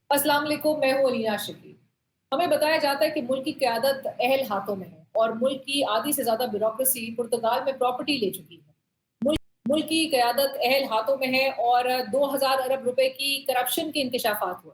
अस्सलाम वालेकुम, मैं हूँ अलीना शकील। हमें बताया जाता है कि मुल्क की क़यादत अहल हाथों में है और मुल्क की आधी से ज़्यादा ब्यूरोक्रेसी पुर्तगाल में प्रॉपर्टी ले चुकी है। मुल्क मुल्क की क़यादत अहल हाथों में है और 2000 अरब रुपए की करप्शन के इंकशाफात हुए।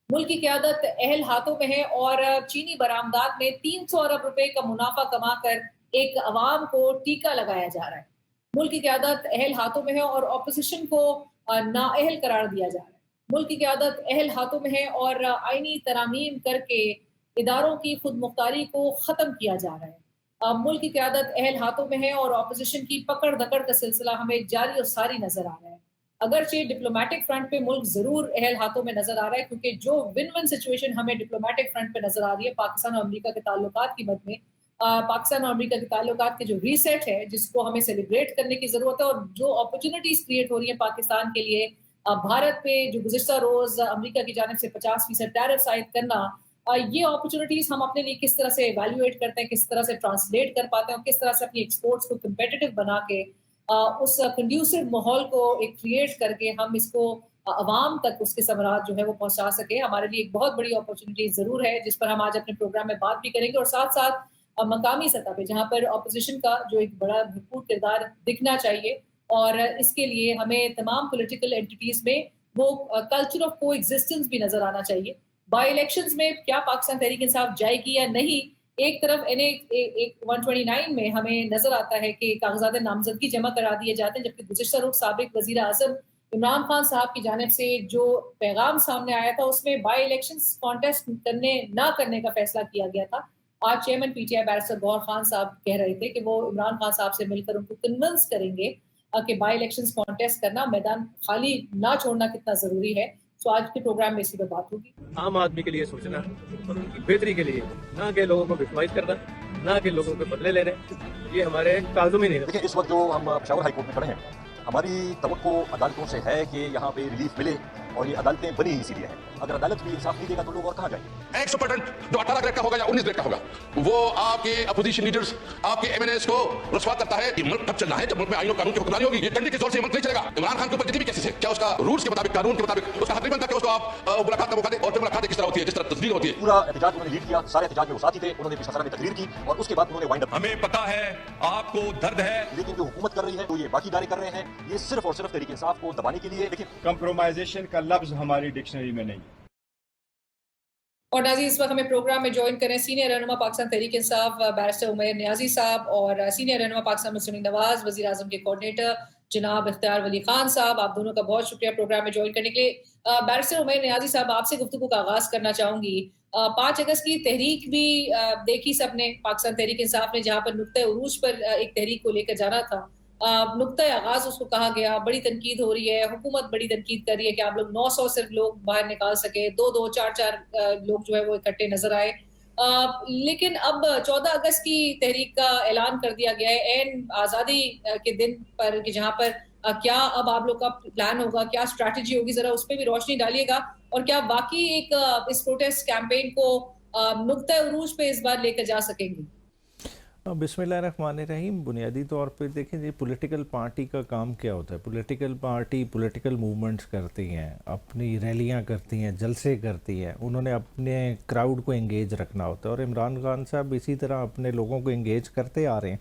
मुल्क की क़यादत अहल हाथों में है और चीनी बरामदात में 300 अरब रुपए का मुनाफा कमाकर एक अवाम को टीका लगाया जा रहा है। मुल्क की क़यादत अहल हाथों में है और ऑपोजिशन को नाअहल करार दिया जा रहा है। मुल्क की क़यादत अहल हाथों में है और आईनी तरामीम करके इदारों की खुद मुख्तारी को ख़त्म किया जा रहा है। मुल्क की क़यादत अहल हाथों में है और ऑपोजिशन की पकड़ धकड़ का सिलसिला हमें जारी और सारी नज़र आ रहा है। अगरचे डिप्लोमेटिक फ्रंट पे मुल्क ज़रूर अहल हाथों में नज़र आ रहा है, क्योंकि जो विन विन सिचुएशन हमें डिप्लोमेटिक फ्रंट पे नज़र आ रही है पाकिस्तान और अमेरिका के ताल्लुकात की मद में, पाकिस्तान और अमेरिका के ताल्लुकात के जो रीसेट है जिसको हमें सेलिब्रेट करने की ज़रूरत है, और जो अपॉर्चुनिटीज़ क्रिएट हो रही है पाकिस्तान के लिए भारत पे जो गुज़िश्ता रोज़ अमेरिका की जानिब से 50% टैरिफ्स आयद करना, ये अपॉर्चुनिटीज़ हम अपने लिए किस तरह से इवैल्यूएट करते हैं, किस तरह से ट्रांसलेट कर पाते हैं और किस तरह से अपनी एक्सपोर्ट्स को कम्पिटिटिव बना के उस कंड्यूसिव माहौल को एक क्रिएट करके हम इसको अवाम तक उसके समरात जो है वो पहुंचा सके। हमारे लिए एक बहुत बड़ी अपॉर्चुनिटी ज़रूर है जिस पर हम आज अपने प्रोग्राम में बात भी करेंगे, और साथ साथ मकामी सतह पे जहाँ पर अपोजिशन का जो एक बड़ा भरपूर किरदार दिखना चाहिए, और इसके लिए हमें तमाम पॉलिटिकल एंटिटीज़ में वो कल्चर ऑफ को एग्जिस्टेंस भी नज़र आना चाहिए। बाई इलेक्शंस में क्या पाकिस्तान तहरीक इंसाफ जाएगी या नहीं, एक तरफ एन एक 129 में हमें नजर आता है कि कागजात नामजदगी जमा करा दिए जाते हैं, जबकि गुज़िश्ता रोज़ साबिक वज़ीर आज़म इमरान खान साहब की जानिब से जो पैगाम सामने आया था उसमें बाई इलेक्शंस कॉन्टेस्ट करने ना करने का फैसला किया गया था। आज chairman PTI barrister Gohar Khan साहब कह रहे थे कि वो इमरान खान साहब से मिलकर उनको कन्विंस करेंगे कि बाई इलेक्शंस कॉन्टेस्ट करना, मैदान खाली ना छोड़ना कितना ज़रूरी है। तो आज के प्रोग्राम में इसी पर बात होगी। आम आदमी के लिए सोचना और उनकी बेहतरी के लिए, ना कि लोगों को विश्वास करना, ना कि लोगों के बदले लेने, ये हमारे काजों में नहीं है। देखिए, इस वक्त जो हम पेशावर हाई कोर्ट में खड़े हैं, हमारी तवक्को अदालतों से है कि यहाँ पे रिलीफ मिले, और ये अदालतें बनी इसीलिए हैं। अगर अदालत भी इंसाफ नहीं देगा तो लोग और कहाँ जाएंगे? 100% जो 18 ग्रेड का होगा या 19 ग्रेड का होगा, वो आपके अपोजिशन लीडर्स, आपके एमएनएस को रुस्वा करता है। ये मुल्क तब चलना है जब मुल्क में आईन और कानून की हुक्मरानी होगी। ये डंडे के जोर से मुल्क नहीं चलेगा। इमरान खान के ऊपर जितनी भी केसेस है, क्या उसका रूल्स के मुताबिक, कानून के मुताबिक उसका हक नहीं बनता कि उसको आप मुलाकात का मौका दें? और फिर मुलाकात किस तरह होती है? जिस तरह तस्दीक होती है। पूरा एहतजाज उन्होंने लीड किया, सारे एहतजाज में वो साथी थे, उन्होंने पिछला में तकरीर की और उसके बाद उन्होंने वाइंड अप। हमें पता है आपको दर्द है, लेकिन जो हुकूमत कर रही है, तो ये बाकी इदारे कर रहे हैं, ये सिर्फ और सिर्फ तहरीक इंसाफ को दबाने के लिए। लेकिन कंप्रोमाइजेशन का लफ्ज हमारी डिक्शनरी में नहीं। और नाज़रीन, इस वक्त हमें प्रोग्राम में ज्वाइन करें सीनियर रहनुमा पाकिस्तान तहरीक इंसाफ बैरिस्टर उमैर नियाजी साहब और सीनियर रहनुमा पाकिस्तान मुस्लिम लीग नवाज वज़ीर आज़म के कोऑर्डिनेटर जनाब इख्तियार वली खान साहब। आप दोनों का बहुत शुक्रिया प्रोग्राम में ज्वाइन करने के लिए। बैरिस्टर उमैर नियाजी साहब, आपसे गुफ्तगू का आगाज़ करना चाहूँगी। 5 अगस्त की तहरीक भी देखी सबने, पाकिस्तान तहरीक इंसाफ ने, जहाँ पर नुक्ते उरूज पर एक तहरीक को लेकर जाना था। नुक्ते आगाज़ उसको कहा गया, बड़ी तनकीद हो रही है, हुकूमत बड़ी तनकीद कर रही है कि आप लोग 900 सिर्फ लोग बाहर निकाल सके, 2-2, 4-4 लोग जो है वो इकट्ठे नजर आए। लेकिन अब 14 अगस्त की तहरीक का ऐलान कर दिया गया है एन आज़ादी के दिन पर, कि जहाँ पर क्या अब आप लोग का प्लान होगा, क्या स्ट्रैटेजी होगी, ज़रा उस पर भी रोशनी डालिएगा। और क्या वाकई एक इस प्रोटेस्ट कैंपेन को नुक्ते उरूज पे इस बार लेकर जा सकेंगे? बिस्मिल्लाहिर्रहमानिर्रहीम। बुनियादी तौर पे देखें जी, पॉलिटिकल पार्टी का काम क्या होता है। पॉलिटिकल पार्टी पॉलिटिकल मूवमेंट्स करती हैं, अपनी रैलियां करती हैं, जलसे करती हैं, उन्होंने अपने क्राउड को एंगेज रखना होता है, और इमरान खान साहब इसी तरह अपने लोगों को एंगेज करते आ रहे हैं।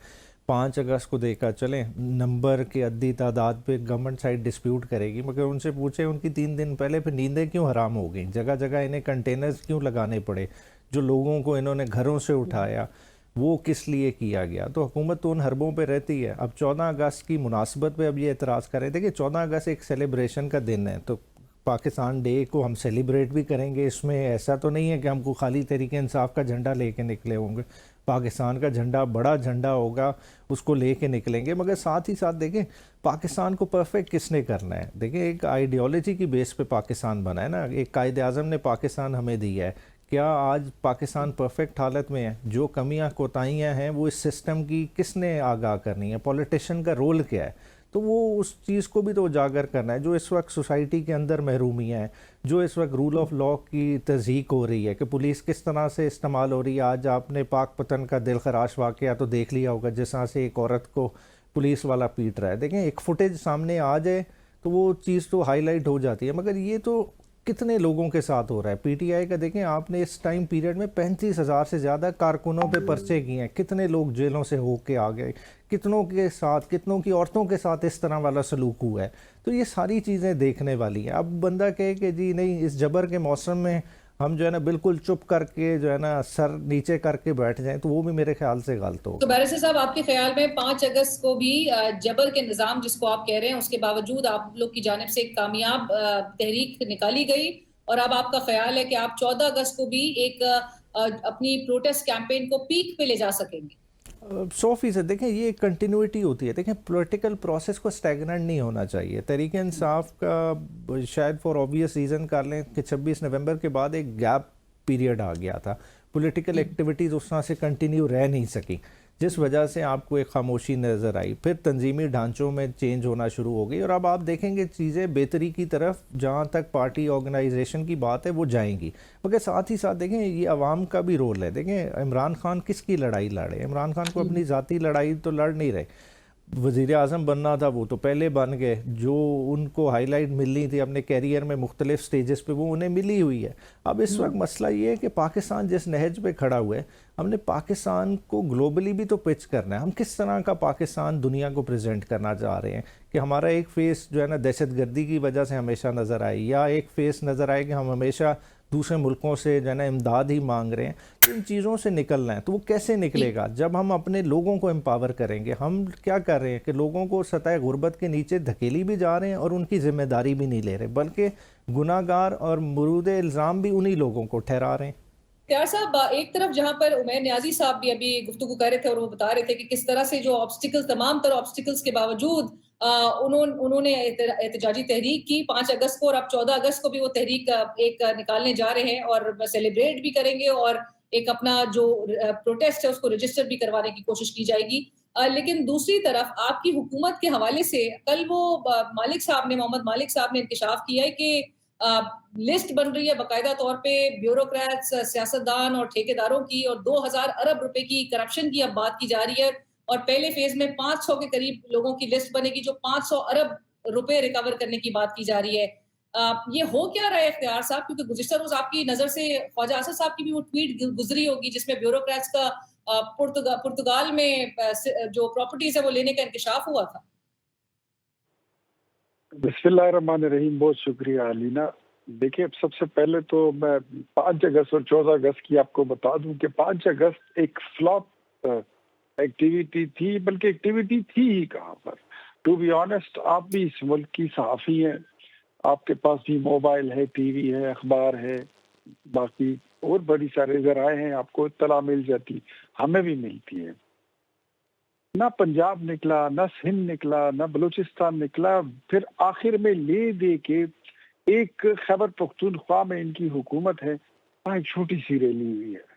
5 अगस्त को देखा चलें, नंबर के अद्दी तादाद पे गवर्नमेंट साइड डिस्प्यूट करेगी, मगर उनसे पूछे उनकी 3 दिन पहले फिर नींदें क्यों हराम हो गई, जगह जगह इन्हें कंटेनर्स क्यों लगाने पड़े, जो लोगों को इन्होंने घरों से उठाया वो किस लिए किया गया। तो हुकूमत तो उन हरबों पे रहती है। अब 14 अगस्त की मुनासबत पे अब ये एतराज़ कर रहे थे कि 14 अगस्त एक सेलिब्रेशन का दिन है, तो पाकिस्तान डे को हम सेलिब्रेट भी करेंगे। इसमें ऐसा तो नहीं है कि हमको खाली तहरीक इंसाफ का झंडा लेके निकले होंगे, पाकिस्तान का झंडा बड़ा झंडा होगा, उसको लेके निकलेंगे। मगर साथ ही साथ देखें, पाकिस्तान को परफेक्ट किसने करना है। देखें, एक आइडियोलॉजी की बेस पे पाकिस्तान बना है ना, एक कायदे आज़म ने पाकिस्तान हमें दिया है। क्या आज पाकिस्तान परफेक्ट हालत में है? जो कमियां कोताहियां हैं वो इस सिस्टम की किसने आगाह करनी है? पॉलिटिशियन का रोल क्या है? तो वो उस चीज़ को भी तो उजागर करना है। जो इस वक्त सोसाइटी के अंदर महरूमियाँ हैं, जो इस वक्त रूल ऑफ लॉ की तज़हीक हो रही है कि पुलिस किस तरह से इस्तेमाल हो रही है। आज आपने पाक पतन का दिल खराश वाक़या तो देख लिया होगा, जिस तरह से एक औरत को पुलिस वाला पीट रहा है। देखें, एक फुटेज सामने आ जाए तो वो चीज़ तो हाईलाइट हो जाती है, मगर ये तो کتنے لوگوں کے ساتھ ہو رہا ہے. پی ٹی آئی کا دیکھیں آپ نے اس ٹائم پیریڈ میں 35,000 سے زیادہ کارکنوں پہ پرچے کیے ہیں. کتنے لوگ جیلوں سے ہو کے آ گئے, کتنوں کے ساتھ, کتنوں کی عورتوں کے ساتھ اس طرح والا سلوک ہوا ہے. تو یہ ساری چیزیں دیکھنے والی ہیں. اب بندہ کہے کہ جی نہیں اس جبر کے موسم میں ہم جو ہے نا بالکل چپ کر کے جو ہے نا سر نیچے کر کے بیٹھ جائیں, تو وہ بھی میرے خیال سے غلط ہوگا. تو بیرسٹر صاحب آپ کے خیال میں 5 اگست کو بھی جبر کے نظام جس کو آپ کہہ رہے ہیں اس کے باوجود آپ لوگ کی جانب سے ایک کامیاب تحریک نکالی گئی, اور اب آپ کا خیال ہے کہ آپ 14 اگست کو بھی ایک اپنی پروٹیسٹ کیمپین کو پیک پہ لے جا سکیں گے؟ 100% دیکھیں یہ ایک کنٹینیوٹی ہوتی ہے. دیکھیں پولیٹیکل پروسیس کو اسٹیگننٹ نہیں ہونا چاہیے. تحریک انصاف کا شاید فار آبویس ریزن کر لیں کہ 26 نومبر کے بعد ایک گیپ پیریڈ آ گیا تھا. پولیٹیکل ایکٹیویٹیز اس طرح سے کنٹینیو رہ نہیں سکی, جس وجہ سے آپ کو ایک خاموشی نظر آئی. پھر تنظیمی ڈھانچوں میں چینج ہونا شروع ہو گئی, اور اب آپ دیکھیں گے چیزیں بہتری کی طرف جہاں تک پارٹی آرگنائزیشن کی بات ہے وہ جائیں گی. مگر ساتھ ہی ساتھ دیکھیں یہ عوام کا بھی رول ہے. دیکھیں عمران خان کس کی لڑائی لڑے؟ عمران خان کو اپنی ذاتی لڑائی تو لڑ نہیں رہے. وزیر اعظم بننا تھا وہ تو پہلے بن گئے. جو ان کو ہائی لائٹ ملنی تھی اپنے کیریئر میں مختلف سٹیجز پہ وہ انہیں ملی ہوئی ہے. اب اس وقت مسئلہ یہ ہے کہ پاکستان جس نہج پہ کھڑا ہوا ہے, ہم نے پاکستان کو گلوبلی بھی تو پچ کرنا ہے. ہم کس طرح کا پاکستان دنیا کو پریزنٹ کرنا چاہ رہے ہیں کہ ہمارا ایک فیس جو ہے نا دہشت گردی کی وجہ سے ہمیشہ نظر آئے, یا ایک فیس نظر آئے کہ ہم ہمیشہ دوسرے ملکوں سے جو ہے نا امداد ہی مانگ رہے ہیں. تو ان چیزوں سے نکلنا ہے. تو وہ کیسے نکلے گا؟ جب ہم اپنے لوگوں کو امپاور کریں گے. ہم کیا کر رہے ہیں کہ لوگوں کو سطح غربت کے نیچے دھکیلی بھی جا رہے ہیں اور ان کی ذمہ داری بھی نہیں لے رہے, بلکہ گناہ گار اور مرود الزام بھی انہی لوگوں کو ٹھہرا رہے ہیں. اختیار صاحب ایک طرف جہاں پر عمیر نیازی صاحب بھی ابھی گفتگو کر رہے تھے اور وہ بتا رہے تھے کہ کس طرح سے جو آبسٹیکل تمام تر آبسٹیکلز کے باوجود انہوں نے احتجاجی تحریک کی 5 اگست کو, اور اب 14 اگست کو بھی وہ تحریک ایک نکالنے جا رہے ہیں اور سیلیبریٹ بھی کریں گے, اور ایک اپنا جو پروٹیسٹ ہے اس کو رجسٹر بھی کروانے کی کوشش کی جائے گی. لیکن دوسری طرف آپ کی حکومت کے حوالے سے کل وہ محمد مالک صاحب نے انکشاف کیا ہے کہ لسٹ بن رہی ہے باقاعدہ طور پہ بیوروکریٹس, سیاستدان اور ٹھیکیداروں کی, اور 2000 ارب روپے کی کرپشن کی اب بات کی جا رہی ہے, اور پہلے فیز میں 500 کے قریب لوگوں کی لسٹ بنے گی جو 500 ارب روپے ریکور کرنے کی بات کی جا رہی ہے. یہ ہو کیا رہا ہے اختیار صاحب؟ کیونکہ گزشتہ روز آپ کی نظر سے خواجہ اسد صاحب کی بھی وہ ٹویٹ گزری ہوگی جس میں بیوروکریٹس کا پرتگال میں جو پراپرٹیز ہے وہ لینے کا انکشاف ہوا تھا. بسم اللہ الرحمن الرحیم. بہت شکریہ علینا. دیکھیں سب سے پہلے تو میں 5 اگست اور 14 اگست کی آپ کو بتا دوں کہ 5 اگست ایک فلاپ ایکٹیویٹی تھی, بلکہ ایکٹیویٹی تھی ہی کہاں پر. ٹو بی آنیسٹ آپ بھی اس ملک کی صحافی ہیں, آپ کے پاس بھی موبائل ہے, ٹی وی ہے, اخبار ہے, باقی اور بڑی سارے ذرائع ہیں, آپ کو اطلاع مل جاتی, ہمیں بھی ملتی ہے. نہ پنجاب نکلا, نہ سندھ نکلا, نہ بلوچستان نکلا, پھر آخر میں لے دے کے ایک خیبر پختونخوا میں ان کی حکومت ہے, وہاں ایک چھوٹی سی ریلی ہوئی ہے.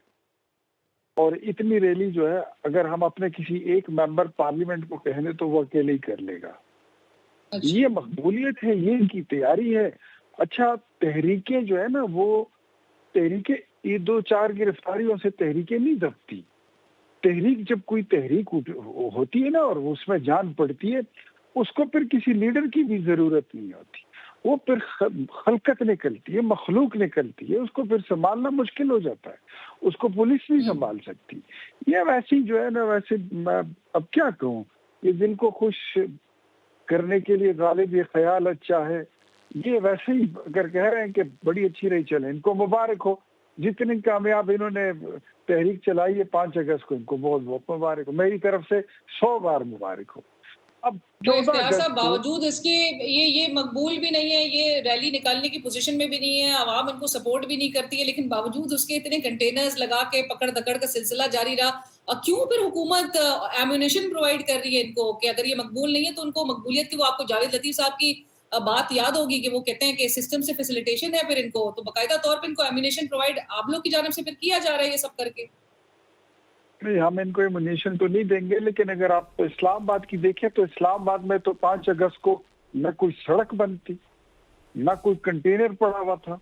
اور اتنی ریلی جو ہے اگر ہم اپنے کسی ایک ممبر پارلیمنٹ کو کہنے تو وہ اکیلے ہی کر لے گا. یہ مقبولیت ہے, یہ ان کی تیاری ہے. اچھا تحریکیں جو ہے نا وہ تحریکیں 2-4 گرفتاریوں سے تحریکیں نہیں دبتی. تحریک جب کوئی تحریک ہوتی ہے نا اور اس میں جان پڑتی ہے, اس کو پھر کسی لیڈر کی بھی ضرورت نہیں ہوتی. وہ پھر خلقت نکلتی ہے, مخلوق نکلتی ہے, اس کو پھر سنبھالنا مشکل ہو جاتا ہے. اس کو پولیس نہیں سنبھال سکتی. یہ ویسی جو ہے نا, ویسے میں اب کیا کہوں, یہ دل کو خوش کرنے کے لیے غالب یہ خیال اچھا ہے, یہ ویسے ہی اگر کہہ رہے ہیں کہ بڑی اچھی رہی, چلیں ان کو مبارک ہو. جتنی کامیاب انہوں نے تحریک چلائی ہے 5 اگست کو, ان کو بہت بہت مبارک ہو. میری طرف سے 100 بار مبارک ہو. اب باوجود اس کے یہ مقبول بھی نہیں ہے, یہ ریلی نکالنے کی پوزیشن میں بھی نہیں ہے, عوام ان کو سپورٹ بھی نہیں کرتی ہے, لیکن باوجود اس کے اتنے کنٹینرز لگا کے پکڑ دکڑ کا سلسلہ جاری رہا. کیوں پھر حکومت ایمونیشن پرووائڈ کر رہی ہے ان کو کہ اگر یہ مقبول نہیں ہے تو ان کو مقبولیت کی, وہ آپ کو جاوید لطیف صاحب کی بات یاد ہوگی کہ وہ کہتے ہیں کہ سسٹم سے فیسیلیٹیشن ہے, پھر ان کو تو باقاعدہ طور پہ ان کو ایمونیشن پرووائڈ آپ لوگ کی جانب سے پھر کیا جا رہا ہے یہ سب کر کے. نہیں, ہم ان کو ایمونیشن تو نہیں دیں گے, لیکن اگر آپ اسلام آباد کی دیکھیں تو اسلام آباد میں تو 5 اگست کو نہ کوئی سڑک بنتی, نہ کوئی کنٹینر پڑا ہوا تھا,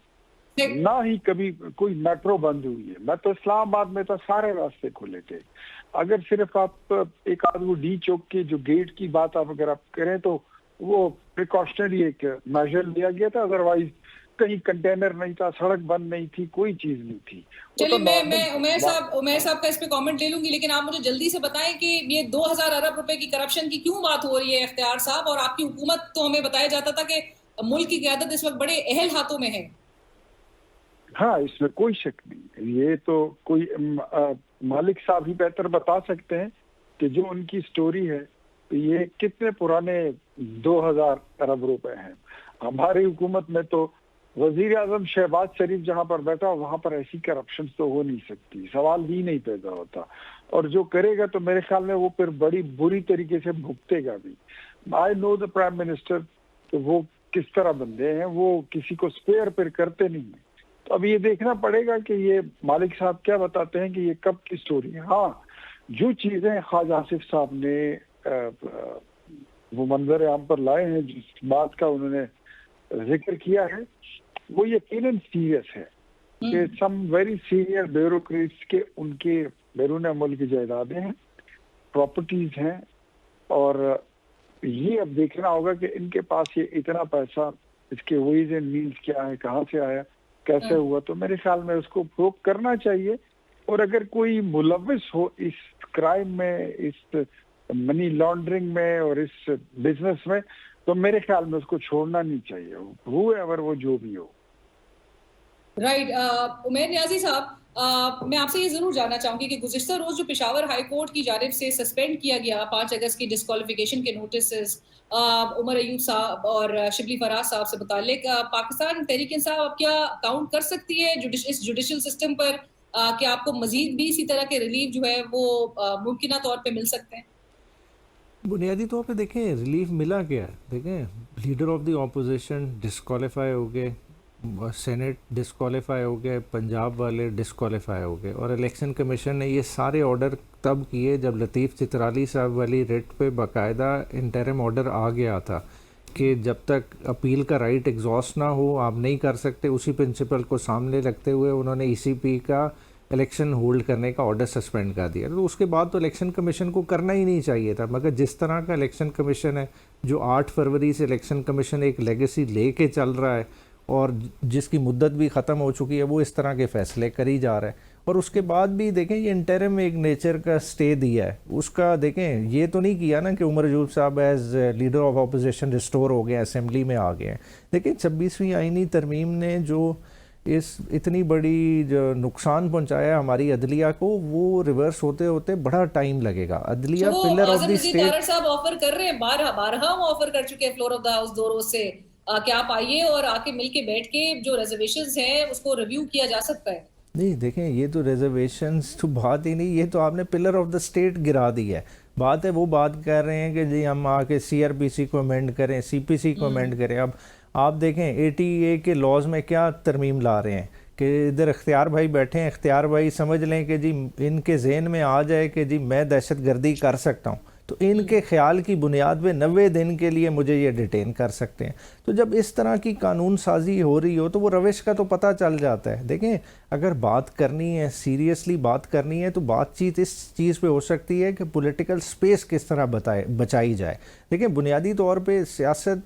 نہ ہی کبھی کوئی میٹرو بند ہوئی ہے. میں تو اسلام آباد میں تو سارے راستے کھلے تھے. اگر صرف آپ ایک آدھ وہ ڈی چوک کے جو گیٹ کی بات آپ اگر آپ کریں تو وہ پریکاشنری ایک میجر لیا گیا تھا, ادروائز कहीं कंटेनर नहीं था, सड़क बंद नहीं थी, कोई चीज नहीं थी। चलिए मैं उमेर साहब का इस पे कमेंट ले लूंगी, लेकिन आप मुझे जल्दी से बताएं कि ये 2000 अरब रुपए की करप्शन की क्यों बात हो रही है इख्तियार साहब, और आपकी हुकूमत तो हमें बताया जाता था कि मुल्क की क़यादत इस वक्त बड़े अहल हाथों में है। हाँ, इसमें कोई शक नहीं, ये तो कोई मालिक साहब ही बेहतर बता सकते हैं कि जो उनकी स्टोरी है ये कितने पुराने 2000 अरब रुपए हैं। हमारी हुकूमत में तो वजीर आजम शहबाज शरीफ जहां पर बैठा वहां पर ऐसी करप्शन तो हो नहीं सकती, सवाल ही नहीं पैदा होता। और जो करेगा तो मेरे ख्याल में वो फिर बड़ी बुरी तरीके से भुगतेगा भी। I know the prime minister, तो वो किस तरह बंदे हैं, वो किसी को स्पेयर फिर करते नहीं है। तो अब ये देखना पड़ेगा कि ये मालिक साहब क्या बताते हैं कि ये कब की स्टोरी है। हाँ, जो चीजें ख्वाजा आसिफ साहब ने वो मंजर आम पर लाए हैं, जिस बात का उन्होंने जिक्र किया है, वो यकीनन सीरियस है कि सम वेरी सीनियर ब्यूरोक्रेट्स के उनके बैरून मुल्क की जायदादें हैं, प्रॉपर्टीज हैं, और ये अब देखना होगा कि इनके पास ये इतना पैसा, इसके वेज एंड मीन्स क्या है, कहाँ से आया, कैसे हुआ। तो मेरे ख्याल में उसको प्रूव करना चाहिए, और अगर कोई मुलव्विस हो इस क्राइम में, इस मनी लॉन्ड्रिंग में और इस बिजनेस में, तो मेरे ख्याल में उसको छोड़ना नहीं चाहिए, whoever वो जो भी हो। राइट, उमैर नियाजी साहब, मैं आपसे ये जरूर जानना चाहूंगी कि गुज़िश्ता रोज जो पेशावर हाई कोर्ट की जानिब से सस्पेंड किया गया 5 अगस्त की डिस्क्वालिफिकेशन के नोटिस उमर अयूब साहब और शिबली फराज साहब से मुतालिक, पाकिस्तान तहरीक इंसाफ अब क्या काउंट कर सकती है इस जुडिशल सिस्टम पर कि आपको मजीद भी इसी तरह के रिलीफ जो है वो मुमकिन तौर पे मिल सकते हैं? बुनियादी तौर पे देखें रिलीफ मिला क्या, देखें leader of the opposition disqualify हो गए, सेनेट डिस्क्वालीफाई हो गए, पंजाब वाले डिस्क्वालीफाई हो गए, और इलेक्शन कमीशन ने ये सारे ऑर्डर तब किए जब लतीफ़ चित्राली साहब वाली रिट पे बाकायदा इंटरिम ऑर्डर आ गया था कि जब तक अपील का राइट एग्जॉस्ट ना हो आप नहीं कर सकते। उसी प्रिंसिपल को सामने रखते हुए उन्होंने ECP का इलेक्शन होल्ड करने का ऑर्डर सस्पेंड कर दिया। तो उसके बाद तो इलेक्शन कमीशन को करना ही नहीं चाहिए था, मगर जिस तरह का इलेक्शन कमीशन है, जो 8 फरवरी से इलेक्शन कमीशन एक लेगेसी लेके चल रहा है और जिसकी मुद्दत भी ख़त्म हो चुकी है, वो इस तरह के फ़ैसले करी जा रहा है। और उसके बाद भी देखें ये इंटरिम में एक नेचर का स्टे दिया है, उसका देखें ये तो नहीं किया ना कि उमर अयूब साहब as leader of opposition restore हो गए, असेंबली में आ गए हैं। लेकिन 26वीं आईनी तरमीम ने जो इस इतनी बड़ी जो नुकसान पहुंचाया हमारी अदलिया को, वो रिवर्स होते होते बड़ा टाइम लगेगा। अदलिया पिलर ऑफ द स्टेट साहब ऑफर कर रहे हैं, बारहा ऑफर कर चुके हैं फ्लोर ऑफ द हाउस दो रोज से कि आप आइए और आके मिलके बैठ के जो रिजर्वेशंस हैं उसको रिव्यू किया जा सकता है। नहीं देखें, ये तो रिजर्वेशंस तो बात ही नहीं, ये तो आपने पिलर ऑफ द स्टेट गिरा दी है। बात है वो बात कर रहे हैं कि जी हम आके CRPC को अमेंड करें, CPC को अमेंड करें। अब आप देखें 80A के लॉज में क्या तरमीम ला रहे हैं कि इधर इख्तियार भाई बैठे हैं, इख्तियार भाई समझ लें कि जी इनके जहन में आ जाए कि जी मैं दहशत गर्दी कर सकता हूँ, तो इनके ख्याल की बुनियाद पे 90 दिन के लिए मुझे ये डिटेन कर सकते हैं। तो जब इस तरह की कानून साजी हो रही हो तो वो रविश का तो पता चल जाता है। देखें अगर बात करनी है, सीरियसली बात करनी है, तो बातचीत इस चीज़ पे हो सकती है कि पॉलिटिकल स्पेस किस तरह बचाई जाए। देखें बुनियादी तौर पे सियासत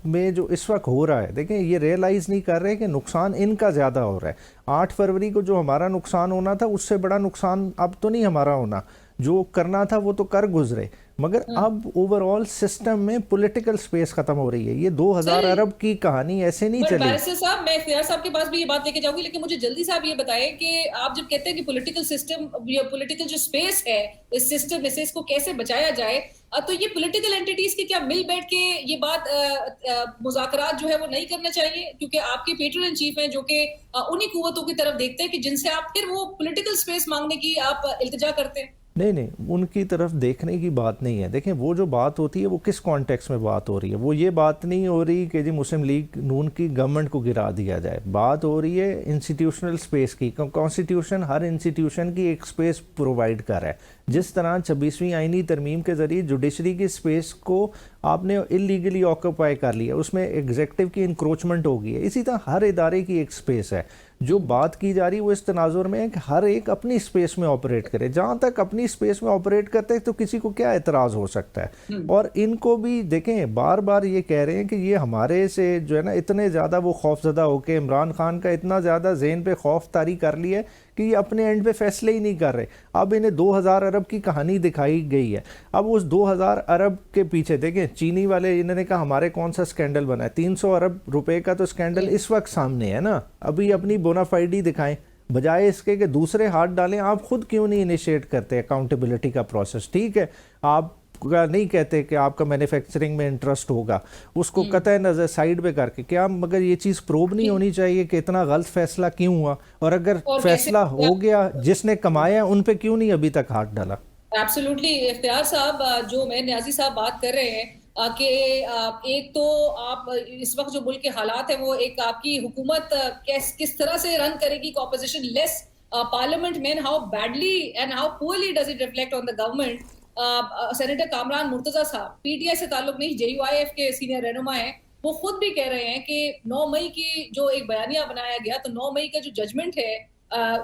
में जो इस वक्त हो रहा है, देखें ये रियलाइज़ नहीं कर रहे कि नुकसान इनका ज़्यादा हो रहा है। 8 फरवरी को जो हमारा नुकसान होना था उससे बड़ा नुकसान अब तो नहीं हमारा होना, जो करना था वो तो कर गुजरे, मगर अब ओवरऑल सिस्टम में पॉलिटिकल स्पेस खत्म हो रही है। ये 2000 अरब की कहानी ऐसे नहीं चली। बैरिस्टर साहब, मैं इख्तियार साहब के पास भी ये बात लेके जाऊंगी, लेकिन मुझे जल्दी से आप ये बताएं कि आप जब कहते हैं कि पॉलिटिकल सिस्टम, पॉलिटिकल जो स्पेस है इस सिस्टम में से, इसको कैसे बचाया जाए, तो ये पॉलिटिकल एंटिटीज के क्या मिल बैठ के ये बात मुज़ाकरात जो है वो नहीं करना चाहिए? क्योंकि आपके पेट्रोन इन चीफ हैं जो कि उन्हीं कुव्वतों की तरफ देखते हैं कि जिनसे आप फिर वो पॉलिटिकल स्पेस मांगने की आप इल्तिजा करते हैं। नहीं, उनकी तरफ देखने की बात नहीं है। देखें वो जो बात होती है वो किस कॉन्टेक्स्ट में बात हो रही है। वो ये बात नहीं हो रही कि जी मुस्लिम लीग नून की गवर्नमेंट को गिरा दिया जाए, बात हो रही है इंस्टीट्यूशनल स्पेस की। कॉन्स्टिट्यूशन हर इंस्टीट्यूशन की एक स्पेस प्रोवाइड कर रहा है। جس طرح 26ویں آئینی ترمیم کے ذریعے جوڈیشری کی سپیس کو آپ نے اللیگلی آکوپائی کر لیا، اس میں ایگزیکٹو کی انکروچمنٹ ہو گئی ہے. اسی طرح ہر ادارے کی ایک سپیس ہے. جو بات کی جا رہی ہے وہ اس تناظر میں ہے کہ ہر ایک اپنی سپیس میں آپریٹ کرے. جہاں تک اپنی سپیس میں آپریٹ کرتے ہیں تو کسی کو کیا اعتراض ہو سکتا ہے. اور ان کو بھی دیکھیں بار بار یہ کہہ رہے ہیں کہ یہ ہمارے سے جو ہے نا اتنے زیادہ وہ خوف زدہ ہو کے عمران خان کا اتنا زیادہ ذہن پہ خوف طاری کر لیا ہے کہ یہ اپنے اینڈ پہ فیصلے ہی نہیں کر رہے. اب انہیں 2000 ارب کی کہانی دکھائی گئی ہے. اب اس 2000 ارب کے پیچھے دیکھیں چینی والے انہوں نے کہا ہمارے کون سا سکینڈل بنا ہے. 300 ارب روپے کا تو سکینڈل اس وقت سامنے ہے نا. ابھی اپنی بونافائیڈی دکھائیں بجائے اس کے کہ دوسرے ہاتھ ڈالیں. آپ خود کیوں نہیں انیشیٹ کرتے اکاؤنٹیبلٹی کا پروسیس؟ ٹھیک ہے آپ نہیں کہتے کہ آپ کا مینوفیکچرنگ میں انٹرسٹ ہوگا، اس کو قطع نظر سائیڈ پہ کر کے کیا، مگر یہ چیز پروب نہیں ہونی چاہیے کہ اتنا غلط فیصلہ کیوں ہوا، اور اگر فیصلہ ہو گیا جس نے کمایا ان پہ کیوں نہیں ابھی تک ہاتھ ڈالا؟ ایبسولوٹلی اختیار صاحب، جو میں نیازی صاحب بات کر رہے ہیں کہ ایک تو آپ اس وقت جو ملک کے حالات ہیں وہ ایک آپ کی حکومت کس طرح سے رن کرے گی اپوزیشن لیس پارلیمنٹ میں، how badly and how poorly does it reflect on the government. Senator Kamran Murtaza صاحب پی ٹی آئی سے تعلق نہیں، جے یو آئی ایف کے سینئر رہنما ہیں، وہ خود بھی کہہ رہے ہیں کہ 9 مئی کی جو ایک بیانیہ بنایا گیا تو 9 مئی کا جو ججمنٹ ہے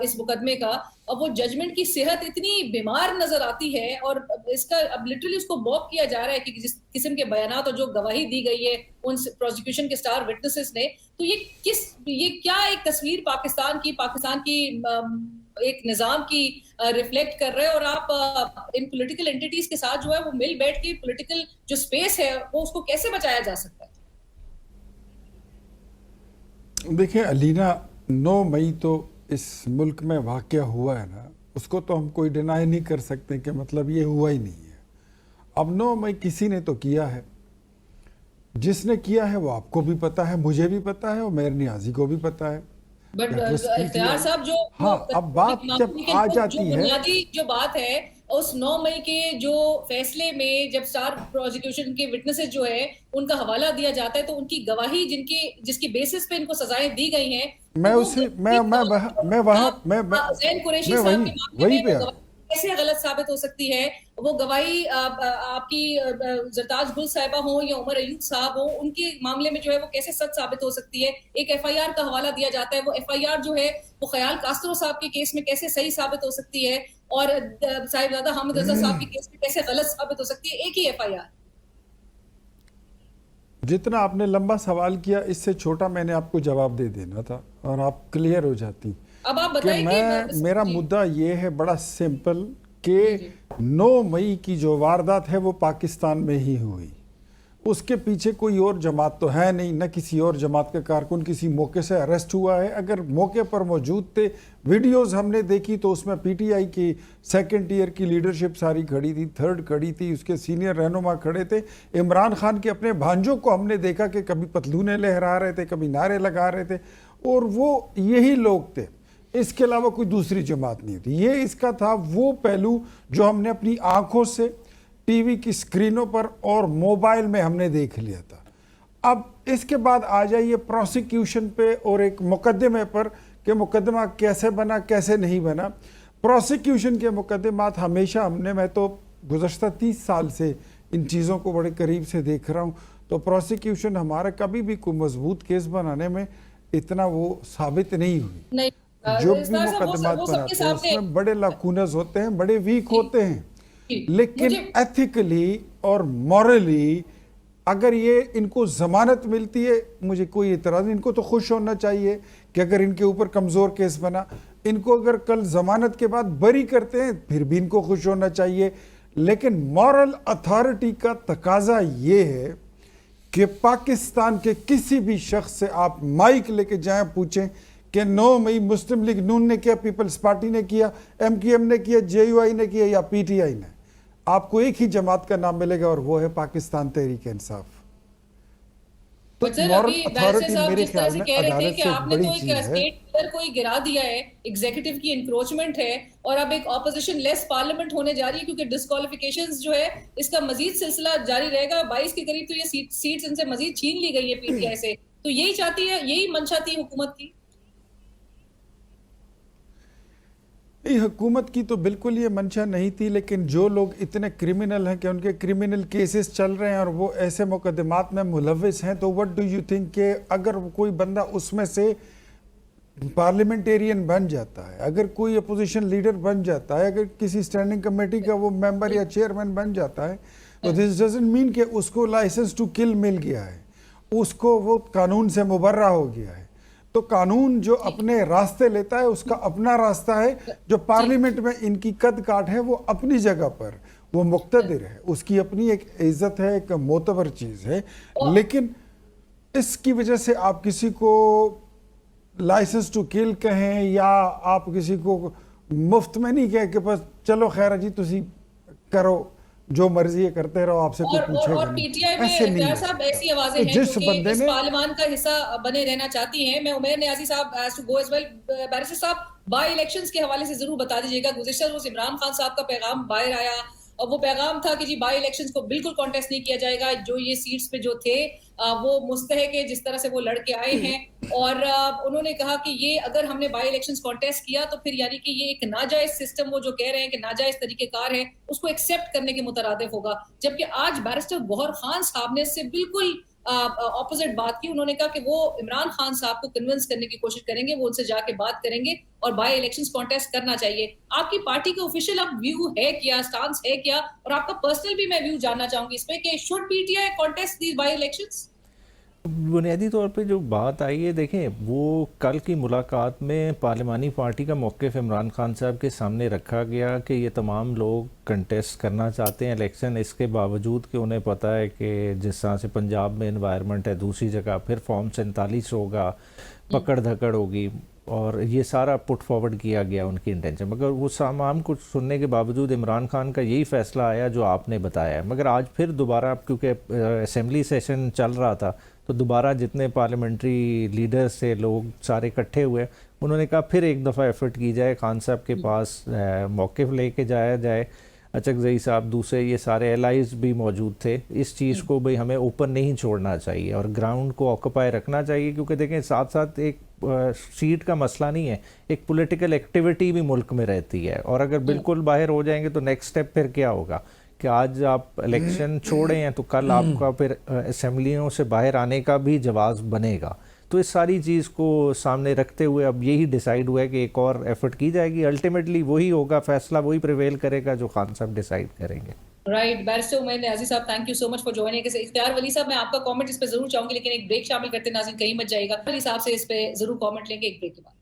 اس مقدمے کا، اب وہ ججمنٹ کی صحت اتنی بیمار نظر آتی ہے اور اس کا اب لٹرلی اس کو موک کیا جا رہا ہے کہ جس قسم کے بیانات اور جو گواہی دی گئی ہے ان پروسیکیوشن کے سٹار وٹنسز نے، تو یہ کیا ایک تصویر پاکستان کی ایک نظام کی ریفلیکٹ کر رہے ہیں. اور آپ ان پولیٹیکل انٹیٹیز کے ساتھ جو ہے وہ مل بیٹھ کے پولیٹیکل جو سپیس ہے وہ اس کو کیسے بچایا جا سکتا ہے؟ دیکھیں علینا، 9 مئی تو اس ملک میں واقعہ ہوا ہے نا، اس کو تو ہم کوئی ڈینائی نہیں کر سکتے کہ مطلب یہ ہوا ہی نہیں ہے. اب 9 مئی کسی نے تو کیا ہے، جس نے کیا ہے وہ آپ کو بھی پتا ہے، مجھے بھی پتا ہے اور میر نیازی کو بھی پتا ہے. بٹ اختیار صاحب جو ہاں اب بات جب آ جاتی ہے، بنیادی جو بات ہے اس 9 مئی کے جو فیصلے میں جب سٹار پروسیکیوشن کے وٹنسز جو ہے ان کا حوالہ دیا جاتا ہے تو ان کی گواہی جس کی بیسس پہ ان کو سزائیں دی گئی ہیں، میں وہی پہ کیسے غلط ثابت ہو سکتی ہے؟ وہ گواہی آپ کی زرتاج گل صاحبہ ہوں یا عمر ایوب صاحب ہوں، ان کے معاملے میں جو ہے وہ کیسے سچ ثابت ہو سکتی ہے؟ ایک ایف آئی آر کا حوالہ دیا جاتا ہے، وہ ایف آئی آر جو ہے وہ خیال کاسترو صاحب کے کیس میں کیسے صحیح ثابت ہو سکتی ہے اور صاحبزادہ حامد رضا صاحب کے کیس میں کیسے غلط ثابت ہو سکتی ہے؟ ایک ہی ایف آئی آر. جتنا آپ نے لمبا سوال کیا اس سے چھوٹا میں نے آپ کو جواب دے دینا تھا اور آپ کلیئر ہو جاتی. اب آپ بتائیں کہ میرا مدعا یہ ہے بڑا سمپل کہ 9 مئی کی جو واردات ہے وہ پاکستان میں ہی ہوئی. اس کے پیچھے کوئی اور جماعت تو ہے نہیں، نہ کسی اور جماعت کا کارکن کسی موقع سے اریسٹ ہوا ہے. اگر موقع پر موجود تھے، ویڈیوز ہم نے دیکھی تو اس میں پی ٹی آئی کی 2nd ایئر کی لیڈرشپ ساری کھڑی تھی، 3rd کھڑی تھی، اس کے سینئر رہنما کھڑے تھے. عمران خان کے اپنے بھانجوں کو ہم نے دیکھا کہ کبھی پتلونے لہرا رہے تھے، کبھی نعرے لگا رہے تھے، اور وہ یہی لوگ تھے، اس کے علاوہ کوئی دوسری جماعت نہیں تھی. یہ اس کا تھا وہ پہلو جو ہم نے اپنی آنکھوں سے ٹی وی کی سکرینوں پر اور موبائل میں ہم نے دیکھ لیا تھا. اب اس کے بعد آ جائیے پروسیکیوشن پہ اور ایک مقدمے پر کہ مقدمہ کیسے بنا کیسے نہیں بنا. پروسیکیوشن کے مقدمات ہمیشہ میں تو گزشتہ 30 سال سے ان چیزوں کو بڑے قریب سے دیکھ رہا ہوں، تو پروسیکیوشن ہمارا کبھی بھی کوئی مضبوط کیس بنانے میں اتنا وہ ثابت نہیں ہوئی. جو بھی مقدمات بناتے ہیں اس میں بڑے لاکونز ہوتے ہیں، بڑے ویک ہوتے ہیں، لیکن ایتھیکلی اور مورلی اگر یہ ان کو ضمانت ملتی ہے مجھے کوئی اعتراض نہیں. ان کو تو خوش ہونا چاہیے کہ اگر ان کے اوپر کمزور کیس بنا، ان کو اگر کل ضمانت کے بعد بری کرتے ہیں پھر بھی ان کو خوش ہونا چاہیے. لیکن مورل اتھارٹی کا تقاضا یہ ہے کہ پاکستان کے کسی بھی شخص سے آپ مائک لے کے جائیں پوچھیں کہ 9 مئی مسلم لیگ نون نے کیا، پیپلز پارٹی نے کیا، ایم کیو ایم نے کیا، جے یو آئی نے کیا یا پی ٹی آئی نے، آپ کو ایک ہی جماعت کا نام ملے گا اور وہ ہے پاکستان تحریک انصاف. مورل اتھارٹی میرے خیال میں عدالت سے بڑی چیز ہے. اسٹیٹ لیڈر کوئی گرا دیا ہے، ایگزیکٹو کی انکروچمنٹ ہے اور اب ایک اپوزیشن لیس پارلیمنٹ ہونے جا رہی ہے کیونکہ ڈسکوالیفیکیشنز جو ہے اس کا مزید سلسلہ جاری رہے گا. 22 کے قریب تو یہ سیٹس ان سے مزید چھین لی گئی ہے پی ٹی آئی سے. تو یہی چاہتی ہے، یہی منشا تھی حکومت کی. ये हुकूमत की तो बिल्कुल ये मंशा नहीं थी, लेकिन जो लोग इतने क्रिमिनल हैं कि उनके क्रिमिनल केसेस चल रहे हैं और वो ऐसे मुकदमात में मुलविस हैं, तो व्हाट डू यू थिंक कि अगर कोई बंदा उसमें से पार्लियामेंटेरियन बन जाता है, अगर कोई अपोजिशन लीडर बन जाता है, अगर किसी स्टैंडिंग कमेटी का वो मेंबर या चेयरमैन बन जाता है, तो दिस डजंट मीन कि उसको लाइसेंस टू किल मिल गया है, उसको वो कानून से मुबर्रा हो गया है। तो कानून जो अपने रास्ते लेता है उसका अपना रास्ता है। जो पार्लियामेंट में इनकी कद काट है वो अपनी जगह पर वो मुक्तदिर है, उसकी अपनी एक इज्जत है, एक मोतबर चीज़ है। लेकिन इसकी वजह से आप किसी को लाइसेंस टू किल कहें या आप किसी को मुफ्त में नहीं कहें कि बस चलो खैर जी तुसी करो जो मर्जी है करते रहो, आपसे कोई पूछेगा और पीटीआई में इख्तियार साहब ऐसी आवाजें हैं जिस जो कि बंदे इस ने पार्लियामान का हिस्सा बने रहना चाहती हैं। मैं उमैर नियाज़ी साहब has to go as well. Barrister साहब, बाई इलेक्शंस के हवाले से जरूर बता दीजिएगा। गुज़िश्ता रोज इमरान खान साहब का पैगाम बाहर आया और वो पैगाम था कि जी बाई इलेक्शंस को बिल्कुल कॉन्टेस्ट नहीं किया जाएगा, जो ये सीट्स पे जो थे वो मुस्तहक है जिस तरह से वो लड़के आए हैं। और उन्होंने कहा कि ये अगर हमने बाई इलेक्शंस कॉन्टेस्ट किया तो फिर यानी कि ये एक नाजायज सिस्टम, वो जो कह रहे हैं कि नाजायज तरीकेकार है, उसको एक्सेप्ट करने के मुतरादिफ होगा। जबकि आज बैरिस्टर गौहर खान साहब ने इससे बिल्कुल ऑपोजिट बात की। उन्होंने कहा कि वो इमरान खान साहब को कन्विंस करने की कोशिश करेंगे, वो उनसे जाके बात करेंगे और बाई इलेक्शंस कॉन्टेस्ट करना चाहिए। आपकी पार्टी का ऑफिशियल अब व्यू है क्या, स्टांस है क्या, और आपका पर्सनल भी मैं व्यू जानना चाहूंगी इस पे कि should PTI contest these by elections? बुनियादी तौर पे जो बात आई है, देखें वो कल की मुलाकात में पार्लिमानी पार्टी का मौक़िफ़ इमरान खान साहब के सामने रखा गया कि ये तमाम लोग कंटेस्ट करना चाहते हैं इलेक्शन, इसके बावजूद कि उन्हें पता है कि जिस तरह से पंजाब में इन्वायरमेंट है, दूसरी जगह फिर फॉर्म 47 होगा, पकड़ धकड़ होगी, और ये सारा पुट फॉरवर्ड किया गया उनकी इंटेंशन। मगर वो तमाम कुछ सुनने के बावजूद इमरान खान का यही फ़ैसला आया जो आपने बताया है। मगर आज फिर दोबारा, क्योंकि असेंबली सेशन चल रहा था, तो दोबारा जितने पार्लियामेंट्री लीडर्स थे लोग सारे इकट्ठे हुए, उन्होंने कहा फिर एक दफ़ा एफर्ट की जाए, खान साहब के पास मौक़िफ़ लेके जाया जाए। अचकज़ई साहब, दूसरे ये सारे एलाइज भी मौजूद थे। इस चीज़ को भाई हमें ओपन नहीं छोड़ना चाहिए और ग्राउंड को ऑक्यूपाई रखना चाहिए, क्योंकि देखें साथ साथ एक सीट का मसला नहीं है, एक पॉलिटिकल एक्टिविटी भी मुल्क में रहती है, और अगर बिल्कुल बाहर हो जाएंगे तो नेक्स्ट स्टेप फिर क्या होगा कि आज आप इलेक्शन छोड़े हैं तो कल आपका फिर असेंबलियों से बाहर आने का भी जवाब बनेगा। तो इस सारी चीज़ को सामने रखते हुए अब यही डिसाइड हुआ है कि एक और एफर्ट की जाएगी। अल्टीमेटली वही होगा, फैसला वही प्रिवेल करेगा जो खान साहब डिसाइड करेंगे। राइट। बैरिस्टर उमैर नियाज़ी साहब, thank you so much for joining. इख्तियार वली साहब, मैं आपका कमेंट इस पे जरूर चाहूंगी, लेकिन एक ब्रेक शामिल करते नाज़रीन, कहीं मत जाइएगा। वली साहब से इस पे जरूर कमेंट लेंगे एक ब्रेक के बाद।